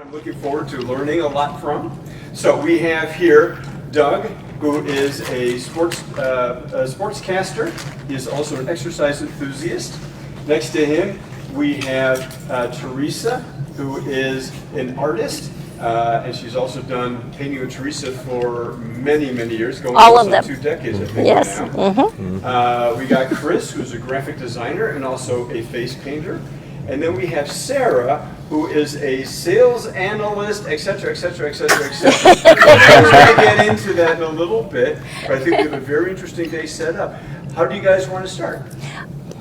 I'm looking forward to learning a lot from. So we have here Doug, who is a sportscaster. He is also an exercise enthusiast. Next to him, we have Teresa, who is an artist, and she's also done painting with Teresa for many, many years, going All on of them. 2 decades, I think, Yes. now. We got Chris, who's a graphic designer and also a face painter. And then we have Sarah, who is a sales analyst, et cetera, et cetera, et cetera, et cetera. We're going to get into that in a little bit, but I think we have a very interesting day set up. How do you guys want to start?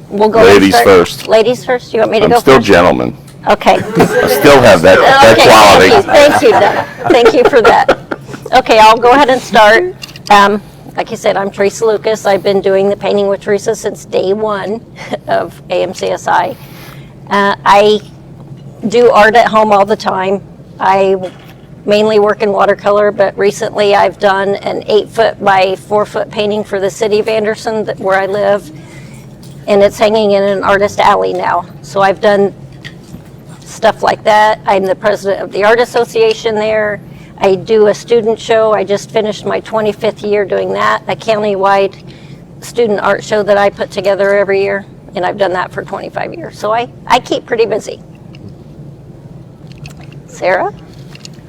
We'll go Ladies and start. first. Ladies first. You want me to I'm go still first? gentleman. Okay. Still have that Okay, quality. Thank you, Doug. Thank you for that. Okay, I'll go ahead and start. Like I said, I'm Teresa Lucas. I've been doing the Painting with Teresa since day one of AMCSI. I do art at home all the time. I mainly work in watercolor, but recently I've done an 8-foot by 4-foot painting for the city of Anderson, where I live, and it's hanging in an artist alley now. So I've done stuff like that. I'm the president of the Art Association there. I do a student show. I just finished my 25th year doing that, a countywide student art show that I put together every year, and I've done that for 25 years. So I keep pretty busy. Sarah?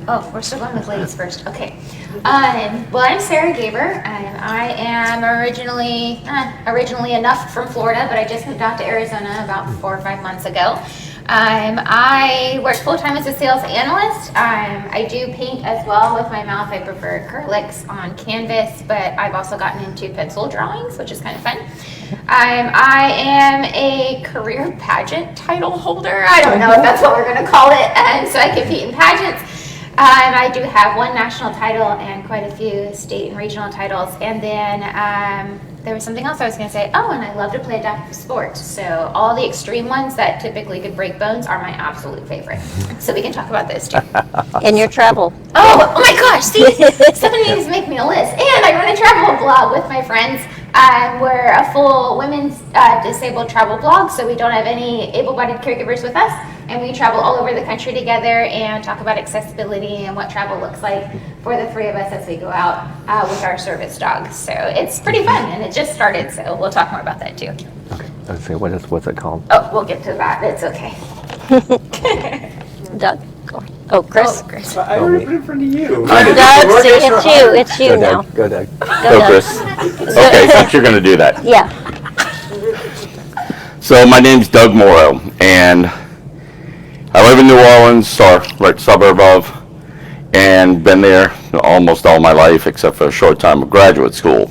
Oh, we're still going with ladies first. Okay. Well, I'm Sarah Gaber, and I am originally enough from Florida, but I just moved out to Arizona about 4 or 5 months ago. I work full-time as a sales analyst. I do paint as well with my mouth. I prefer acrylics on canvas, but I've also gotten into pencil drawings, which is kind of fun. I am a career pageant title holder. I don't know if that's what we're going to call it. So I compete in pageants. I do have 1 national title and quite a few state and regional titles. And then there was something else I was going to say. Oh, and I love to play adaptive sports. So all the extreme ones that typically could break bones are my absolute favorite. So we can talk about those too. And your travel. Oh my gosh, see, somebody needs to make me a list. And I run a travel blog with my friends. We're a full women's disabled travel blog, so we don't have any able-bodied caregivers with us. And we travel all over the country together and talk about accessibility and what travel looks like for the 3 of us as we go out with our service dogs. So it's pretty fun, and it just started, so we'll talk more about that too. Okay, let's see, what's it called? Oh, we'll get to that. It's okay. Doug, go ahead. Oh, Chris? Oh, Chris. I already put it in front of you. Doug, see, it's you now. Go, Doug. Go, Go, Doug. Chris. Okay, since you're going to do that. Yeah. So my name's Doug Morrow, and I live in New Orleans, or right suburb of, and been there almost all my life except for a short time of graduate school.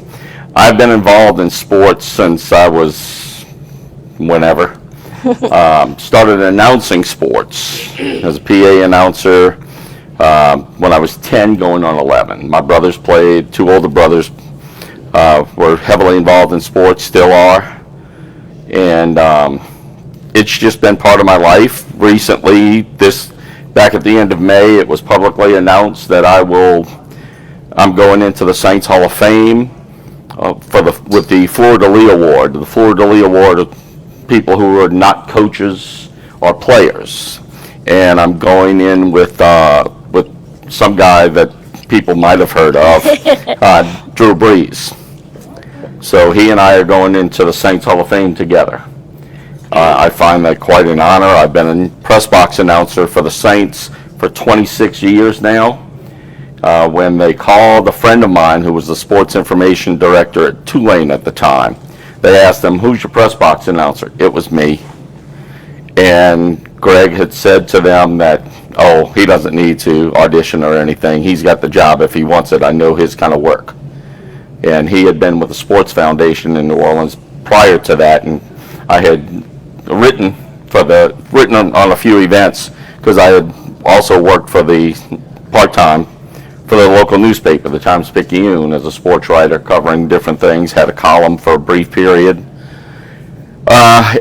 I've been involved in sports since I was whenever. Started announcing sports as a PA announcer when I was 10 going on 11. My brothers played, 2 older brothers were heavily involved in sports, still are. And it's just been part of my life. Recently, back at the end of May, it was publicly announced that I'm going into the Saints Hall of Fame with the Fleur-de-Lis Award. The Fleur-de-Lis Award of people who are not coaches or players. And I'm going in with some guy that people might have heard of, Drew Brees. So he and I are going into the Saints Hall of Fame together. I find that quite an honor. I've been a press box announcer for the Saints for 26 years now. When they called a friend of mine who was the sports information director at Tulane at the time, they asked him, "Who's your press box announcer?" It was me. And Greg had said to them that, "Oh, he doesn't need to audition or anything. He's got the job if he wants it. I know his kind of work." And he had been with the Sports Foundation in New Orleans prior to that, and I had written on a few events because I had also worked for the part-time for the local newspaper, the Times-Picayune, as a sports writer covering different things, had a column for a brief period.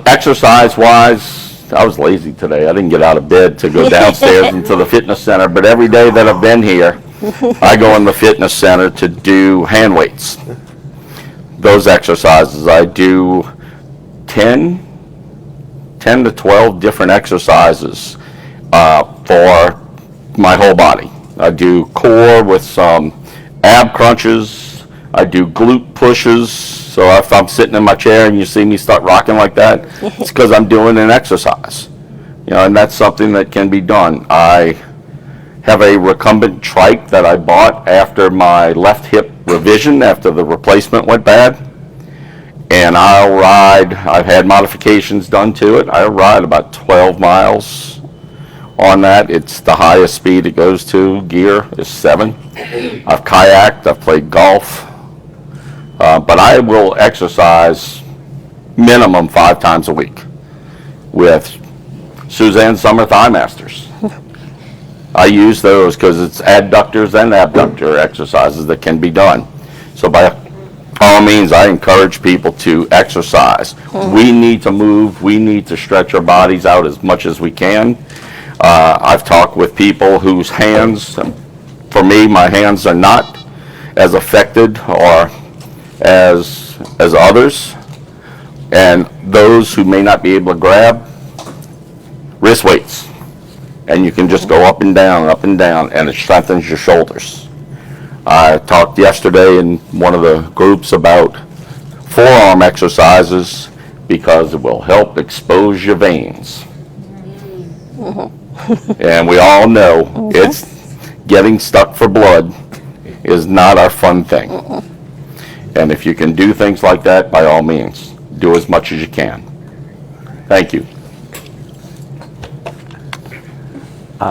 Exercise-wise, I was lazy today. I didn't get out of bed to go downstairs into the fitness center, but every day that I've been here, I go in the fitness center to do hand weights. Those exercises, I do 10 to 12 different exercises for my whole body. I do core with some ab crunches. I do glute pushes. So if I'm sitting in my chair and you see me start rocking like that, it's because I'm doing an exercise. And that's something that can be done. I have a recumbent trike that I bought after my left hip revision, after the replacement went bad. And I'll ride, I've had modifications done to it. I'll ride about 12 miles on that. It's the highest speed it goes to. Gear is 7. I've kayaked, I've played golf. But I will exercise minimum 5 times a week with Suzanne Summer Thigh Masters. I use those because it's adductors and abductor exercises that can be done. So by all means, I encourage people to exercise. We need to move. We need to stretch our bodies out as much as we can. I've talked with people whose hands, for me, my hands are not as affected or as others. And those who may not be able to grab, wrist weights. And you can just go up and down, and it strengthens your shoulders. I talked yesterday in one of the groups about forearm exercises because it will help expose your veins. And we all know it's getting stuck for blood is not our fun thing. And if you can do things like that, by all means, do as much as you can. Thank you.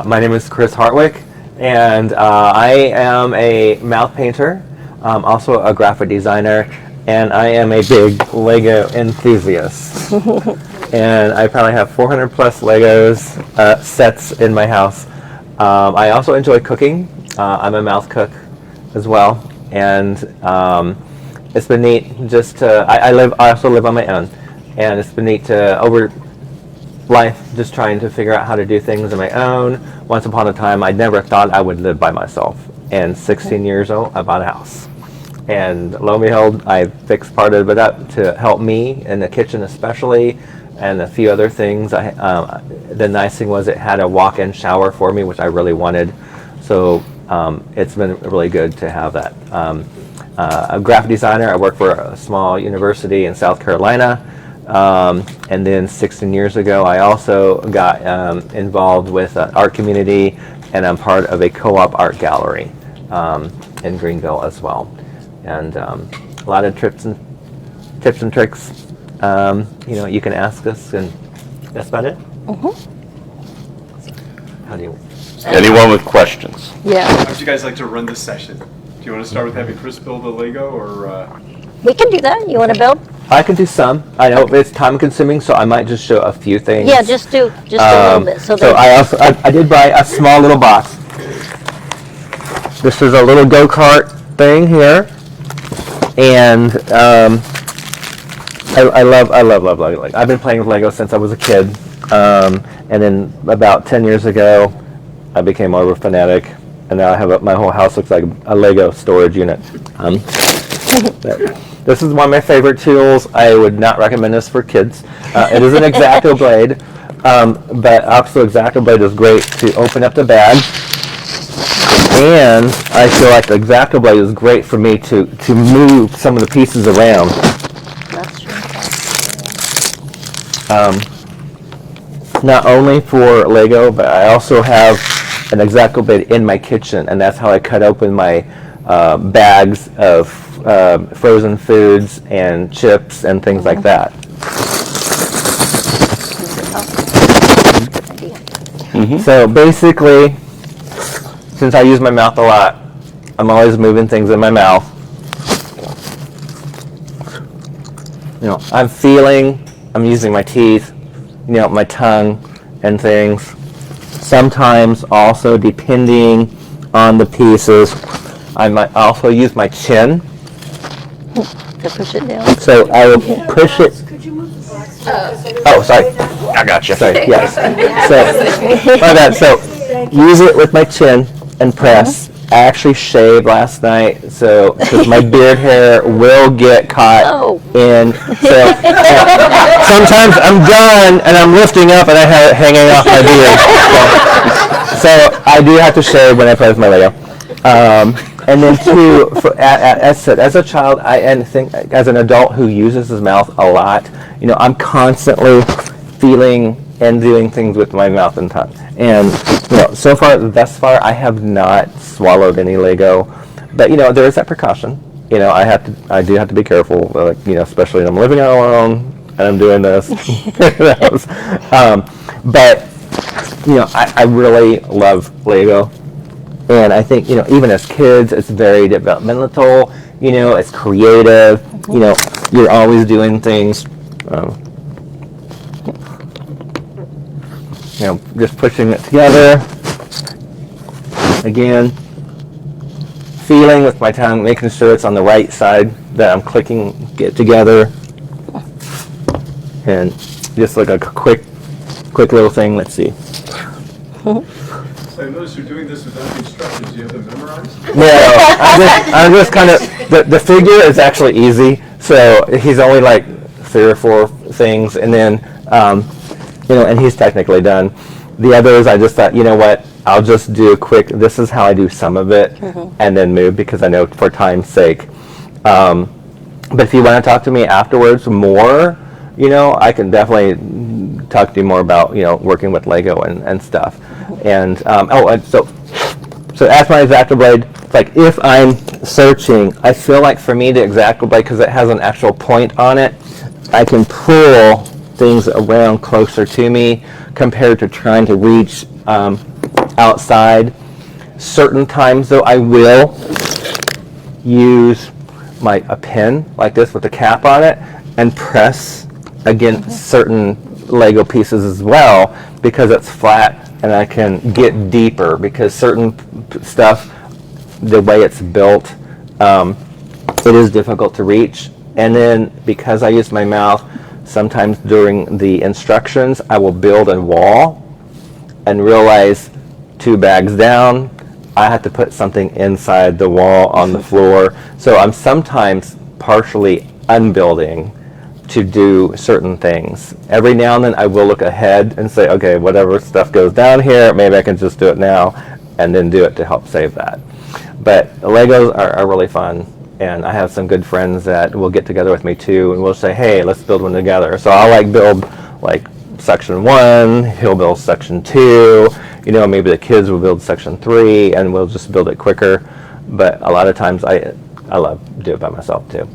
My name is Chris Hartwick, and I am a mouth painter, also a graphic designer, and I am a big Lego enthusiast. And I probably have 400 plus Legos sets in my house. I also enjoy cooking. I'm a mouth cook as well, and it's been neat just to, I also live on my own, and it's been neat to over life just trying to figure out how to do things on my own. Once upon a time, I never thought I would live by myself. And 16 years old, I bought a house. And lo and behold, I fixed part of it up to help me in the kitchen especially, and a few other things. The nice thing was it had a walk-in shower for me, which I really wanted. So it's been really good to have that. A graphic designer, I work for a small university in South Carolina. And then 16 years ago, I also got involved with an art community, and I'm part of a co-op art gallery in Greenville as well. And a lot of tips and tricks, you can ask us, and that's about it. How do you? Anyone with questions? Yeah. How would you guys like to run this session? Do you want to start with having Chris build a Lego, or? We can do that. You want to build? I can do some. I know it's time consuming, so I might just show a few things. Yeah, just do a little bit. So I did buy a small little box. This is a little go-kart thing here, and I love Lego. I've been playing with Lego since I was a kid, and then about 10 years ago, I became more of a fanatic, and now I have my whole house looks like a Lego storage unit. This is one of my favorite tools. I would not recommend this for kids. It is an X-Acto blade, but also X-Acto blade is great to open up the bag. And I feel like the X-Acto blade is great for me to move some of the pieces around. That's true. Not only for Lego, but I also have an X-Acto blade in my kitchen, and that's how I cut open my bags of frozen foods and chips and things like that. So basically, since I use my mouth a lot, I'm always moving things in my mouth. I'm using my teeth, my tongue and things. Sometimes also, depending on the pieces, I might also use my chin. To push it down. So I will push it. Oh, sorry. I got you. Sorry. Yes. So my bad. So use it with my chin and press. I actually shaved last night, because my beard hair will get caught in. So sometimes I'm done and I'm lifting up and I have it hanging off my beard. So I do have to shave when I play with my Lego. And then two, as a child, and think as an adult who uses his mouth a lot, I'm constantly feeling and doing things with my mouth and tongue. And so far, thus far, I have not swallowed any Lego, but there is that precaution. I do have to be careful, especially when I'm living out alone and I'm doing this. But I really love Lego. And I think, even as kids, it's very developmental, it's creative, you're always doing things, just pushing it together. Again, feeling with my tongue, making sure it's on the right side that I'm clicking it together. And just like a quick little thing, let's see. So I noticed you're doing this without the instructions. Do you have them memorized? No, I'm just kind of, the figure is actually easy. So he's only like 3 or 4 things, and then, and he's technically done. The others, I just thought, what, I'll just do a quick, this is how I do some of it, and then move, because I know for time's sake. But if you want to talk to me afterwards more, I can definitely talk to you more about, working with Lego and stuff. And so as my X-Acto blade, like if I'm searching, I feel like for me the X-Acto blade, because it has an actual point on it, I can pull things around closer to me compared to trying to reach outside. Certain times though, I will use a pen like this with a cap on it and press against certain Lego pieces as well, because it's flat and I can get deeper, because certain stuff, the way it's built, it is difficult to reach. And then because I use my mouth, sometimes during the instructions, I will build a wall and realize 2 bags down, I have to put something inside the wall on the floor. So I'm sometimes partially unbuilding to do certain things. Every now and then I will look ahead and say, okay, whatever stuff goes down here, maybe I can just do it now, and then do it to help save that. But the Legos are really fun, and I have some good friends that will get together with me too, and we'll say, hey, let's build one together. So I'll build section 1, he'll build section 2, maybe the kids will build section 3, and we'll just build it quicker. But a lot of times I love to do it by myself too.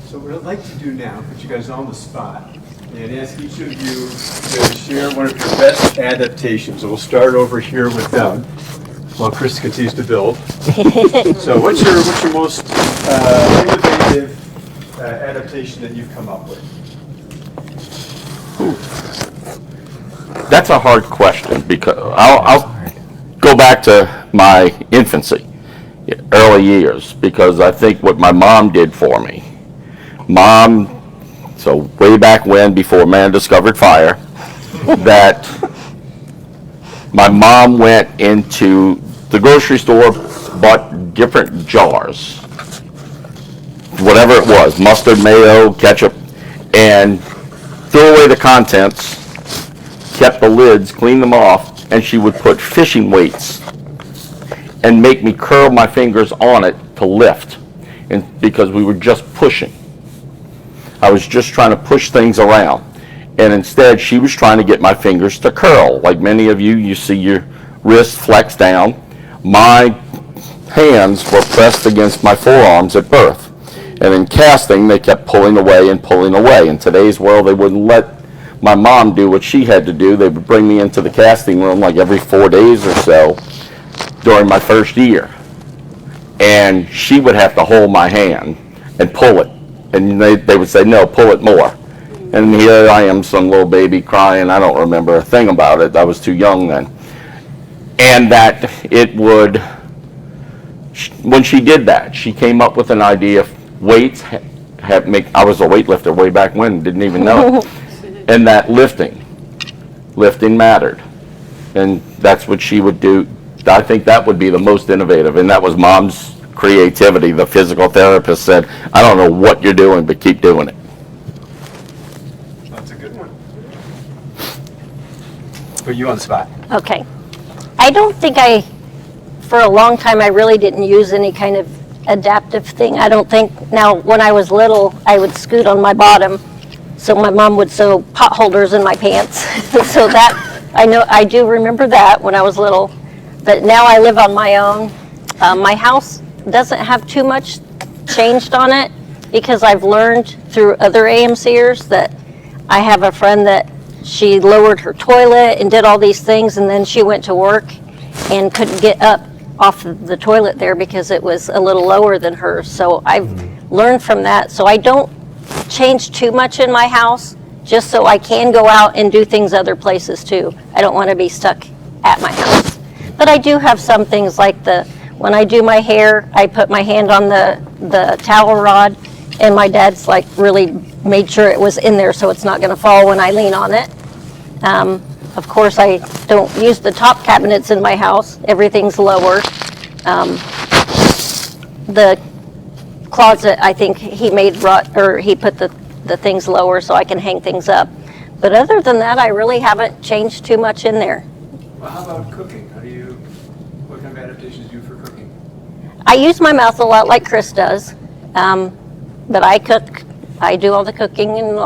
So what I'd like to do now, put you guys on the spot, and ask each of you to share one of your best adaptations. So we'll start over here with Doug, while Chris continues to build. So what's your most innovative adaptation that you've come up with? That's a hard question, because I'll go back to my infancy, early years, because I think what my mom did for me. So way back when, before man discovered fire, that my mom went into the grocery store, bought different jars, whatever it was, mustard, mayo, ketchup, and threw away the contents, kept the lids, cleaned them off, and she would put fishing weights and make me curl my fingers on it to lift, and because we were just pushing. I was just trying to push things around, and instead she was trying to get my fingers to curl. Like many of you, you see your wrist flex down. My hands were pressed against my forearms at birth, and in casting they kept pulling away and pulling away. In today's world, they wouldn't let my mom do what she had to do. They would bring me into the casting room like every 4 days or so during my first year, and she would have to hold my hand and pull it. And they would say, no, pull it more. And here I am, some little baby crying. I don't remember a thing about it. I was too young then. And that it would, when she did that, she came up with an idea of weights. I was a weightlifter way back when, didn't even know it. And that lifting mattered. And that's what she would do. I think that would be the most innovative. And that was Mom's creativity. The physical therapist said, I don't know what you're doing, but keep doing it. put you on the spot. Okay. I don't think for a long time, I really didn't use any kind of adaptive thing. I don't think, now, when I was little, I would scoot on my bottom, so my mom would sew pot holders in my pants. So that, I do remember that when I was little. But now I live on my own. My house doesn't have too much changed on it because I've learned through other AMCers that I have a friend that she lowered her toilet and did all these things, and then she went to work and couldn't get up off the toilet there because it was a little lower than hers. So I've learned from that. So I don't change too much in my house, just so I can go out and do things other places too. I don't want to be stuck at my house. But I do have some things like when I do my hair, I put my hand on the towel rod, and my dad's like really made sure it was in there so it's not going to fall when I lean on it. Of course, I don't use the top cabinets in my house. Everything's lower. The closet, I think he put the things lower so I can hang things up. But other than that, I really haven't changed too much in there. Well, how about cooking? What kind of adaptations do you do for cooking? I use my mouth a lot like Chris does, but I cook. I do all the cooking and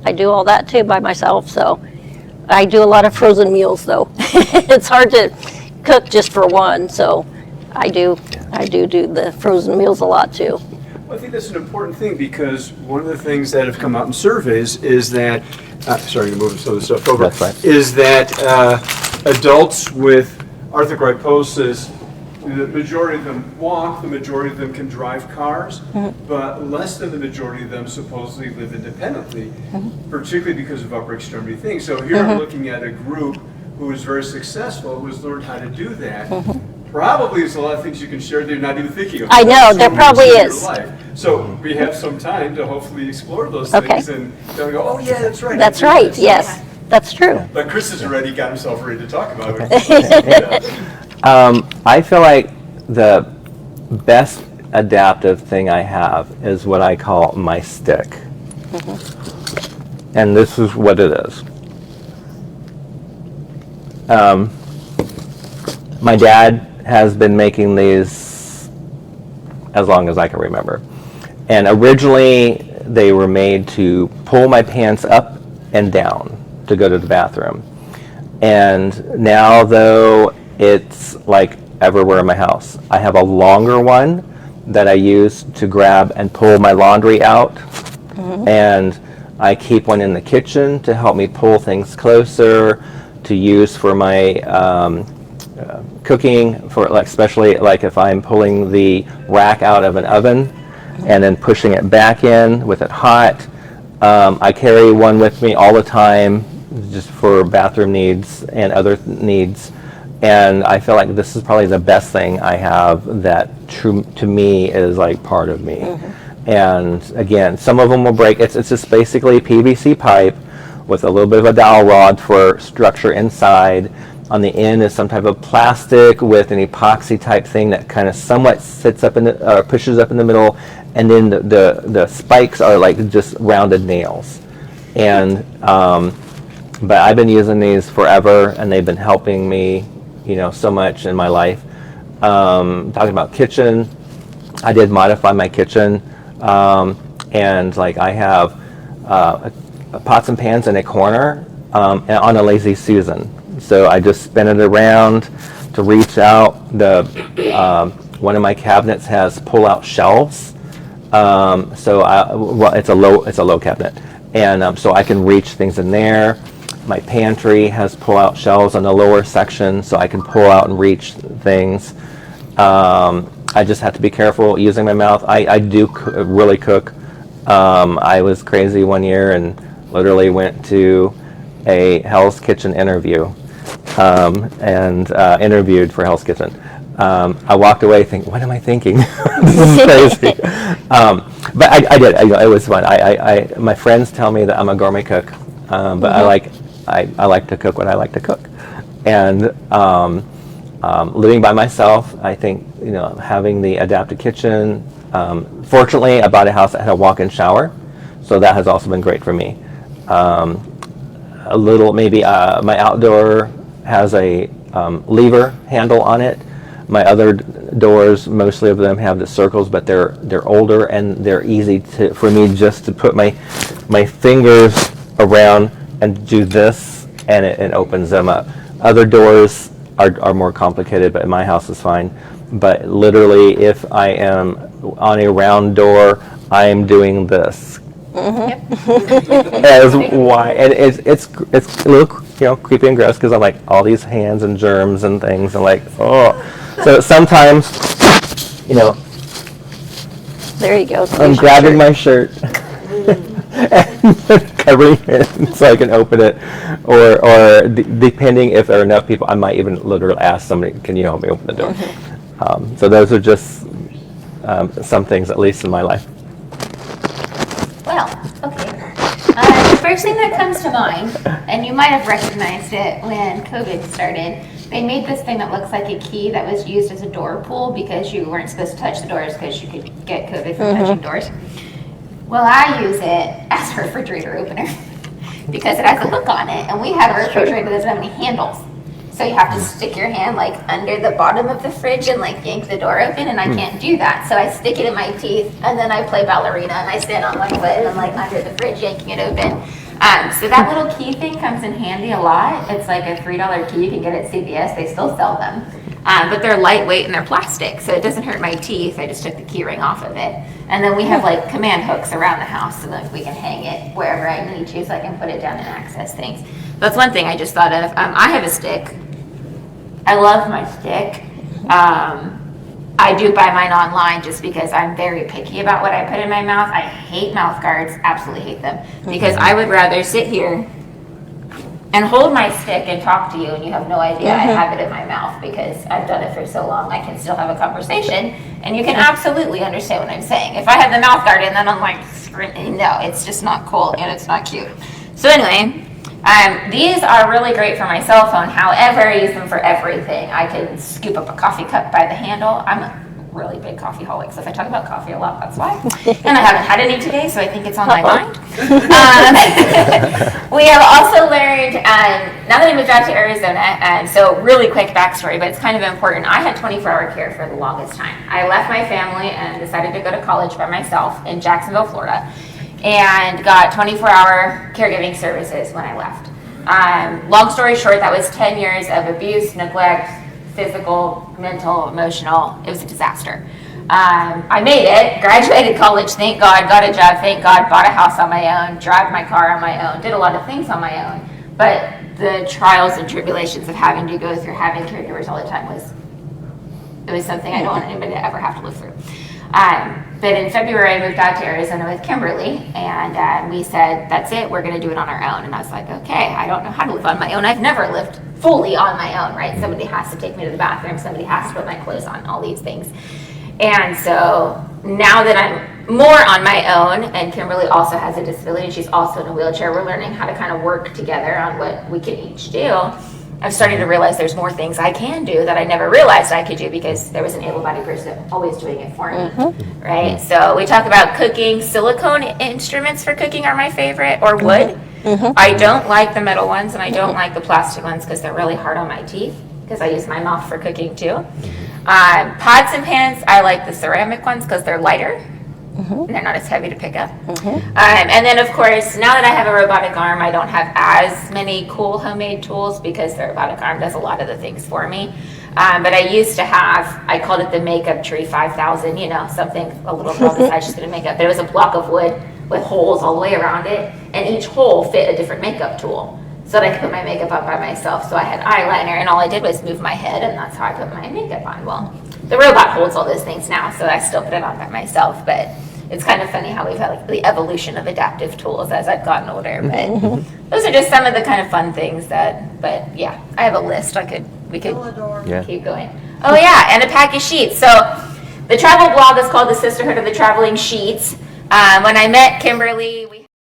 I do all that too by myself. So I do a lot of frozen meals though. It's hard to cook just for one, so I do the frozen meals a lot too. Well, I think that's an important thing because one of the things that have come out in surveys is that, sorry to move some of the stuff over, That's right. is that adults with arthrogryposis, the majority of them walk, the majority of them can drive cars, but less than the majority of them supposedly live independently, particularly because of upper extremity things. So here I'm looking at a group who is very successful, who has learned how to do that. Probably there's a lot of things you can share that you're not even thinking of. I know, there probably in your is. life. So we have some time to hopefully explore those things and they'll go, oh yeah, that's right. That's right, yes, that's true. But Chris has already got himself ready to talk about it. I feel like the best adaptive thing I have is what I call my stick. And this is what it is. My dad has been making these as long as I can remember. And originally they were made to pull my pants up and down to go to the bathroom. And now though it's like everywhere in my house. I have a longer one that I use to grab and pull my laundry out. And I keep one in the kitchen to help me pull things closer, to use for my cooking, for like, especially like if I'm pulling the rack out of an oven and then pushing it back in with it hot. I carry one with me all the time just for bathroom needs and other needs. And I feel like this is probably the best thing I have that to me is like part of me. And again, some of them will break. It's just basically PVC pipe with a little bit of a dowel rod for structure inside. On the end is some type of plastic with an epoxy type thing that kind of somewhat sits up in the, pushes up in the middle, and then the spikes are like just rounded nails. And but I've been using these forever, and they've been helping me, you know, so much in my life. Talking about kitchen, I did modify my kitchen, and like I have pots and pans in a corner on a lazy Susan. So I just spin it around to reach out. One of my cabinets has pull-out shelves, so it's a low cabinet, and so I can reach things in there. My pantry has pull-out shelves on the lower section, so I can pull out and reach things. I just have to be careful using my mouth. I do really cook. I was crazy one year and literally went to a Hell's Kitchen interview and interviewed for Hell's Kitchen. I walked away thinking, what am I thinking? This is crazy. But I did. It was fun. My friends tell me that I'm a gourmet cook, but I like to cook what I like to cook. And living by myself, I think, you know, having the adapted kitchen. Fortunately, I bought a house that had a walk-in shower, so that has also been great for me. a little, maybe my outdoor has a lever handle on it. My other doors, mostly of them have the circles, but they're older and they're easy for me just to put my fingers around and do this, and it opens them up. Other doors are more complicated, but my house is fine. But literally, if I am on a round door, I am doing this. As why, and it's a little creepy and gross because I'm like all these hands and germs and things and like so sometimes There you go. I'm grabbing my shirt and covering it so I can open it, or depending if there are enough people, I might even literally ask somebody, can you help me open the door? So those are just some things, at least in my life. Well, okay. The first thing that comes to mind, and you might have recognized it when COVID started, they made this thing that looks like a key that was used as a door pull because you weren't supposed to touch the doors because you could get COVID from touching doors. Well, I use it as a refrigerator opener because it has a hook on it, and we have a refrigerator that doesn't have any handles. So you have to stick your hand like under the bottom of the fridge and like yank the door open, and I can't do that. So I stick it in my teeth, and then I play ballerina, and I stand on one foot and I'm like under the fridge yanking it open. So that little key thing comes in handy a lot. It's like a $3 key. You can get it at CVS. They still sell them. But they're lightweight and they're plastic, so it doesn't hurt my teeth. I just took the key ring off of it. And then we have like command hooks around the house so that we can hang it wherever I need to, so I can put it down and access things. That's one thing I just thought of. I have a stick. I love my stick. I do buy mine online just because I'm very picky about what I put in my mouth. I hate mouth guards, absolutely hate them, because I would rather sit here and hold my stick and talk to you and you have no idea I have it in my mouth because I've done it for so long. I can still have a conversation and you can absolutely understand what I'm saying. If I have the mouth guard in, then I'm like, no, it's just not cool and it's not cute. So anyway, these are really great for my cell phone. However, I use them for everything. I can scoop up a coffee cup by the handle. I'm a really big coffeeholic, so if I talk about coffee a lot, that's why. And I haven't had any today, so I think it's on my mind. We have also learned, now that I moved out to Arizona, so really quick backstory, but it's kind of important. I had 24-hour care for the longest time. I left my family and decided to go to college by myself in Jacksonville, Florida, and got 24-hour caregiving services when I left. Long story short, that was 10 years of abuse, neglect, physical, mental, emotional. It was a disaster. I made it, graduated college, thank God, got a job, thank God, bought a house on my own, drive my car on my own, did a lot of things on my own. But the trials and tribulations of having to go through having caregivers all the time was something I don't want anybody to ever have to live through. But in February, I moved out to Arizona with Kimberly, and we said, that's it, we're going to do it on our own. And I was like, okay, I don't know how to live on my own. I've never lived fully on my own, right? Somebody has to take me to the bathroom, somebody has to put my clothes on, all these things. And so now that I'm more on my own, and Kimberly also has a disability, she's also in a wheelchair, we're learning how to kind of work together on what we can each do. I'm starting to realize there's more things I can do that I never realized I could do because there was an able-bodied person always doing it for me, right? So we talk about cooking. Silicone instruments for cooking are my favorite, or wood. I don't like the metal ones and I don't like the plastic ones because they're really hard on my teeth because I use my mouth for cooking too. Pots and pans, I like the ceramic ones because they're lighter. And they're not as heavy to pick up. And then, of course, now that I have a robotic arm, I don't have as many cool homemade tools because the robotic arm does a lot of the things for me. But I used to have, I called it the makeup tree 5000, something a little girl decides she's going to make up. But it was a block of wood with holes all the way around it, and each hole fit a different makeup tool so that I could put my makeup on by myself. So I had eyeliner, and all I did was move my head, and that's how I put my makeup on. Well, the robot holds all those things now, so I still put it on by myself, but it's kind of funny how we've had the evolution of adaptive tools as I've gotten older. But those are just some of the kind of fun things but yeah, I have a list. We could keep going. Oh yeah, and a pack of sheets. So the travel blog is called the Sisterhood of the Traveling Sheets. When I met Kimberly, we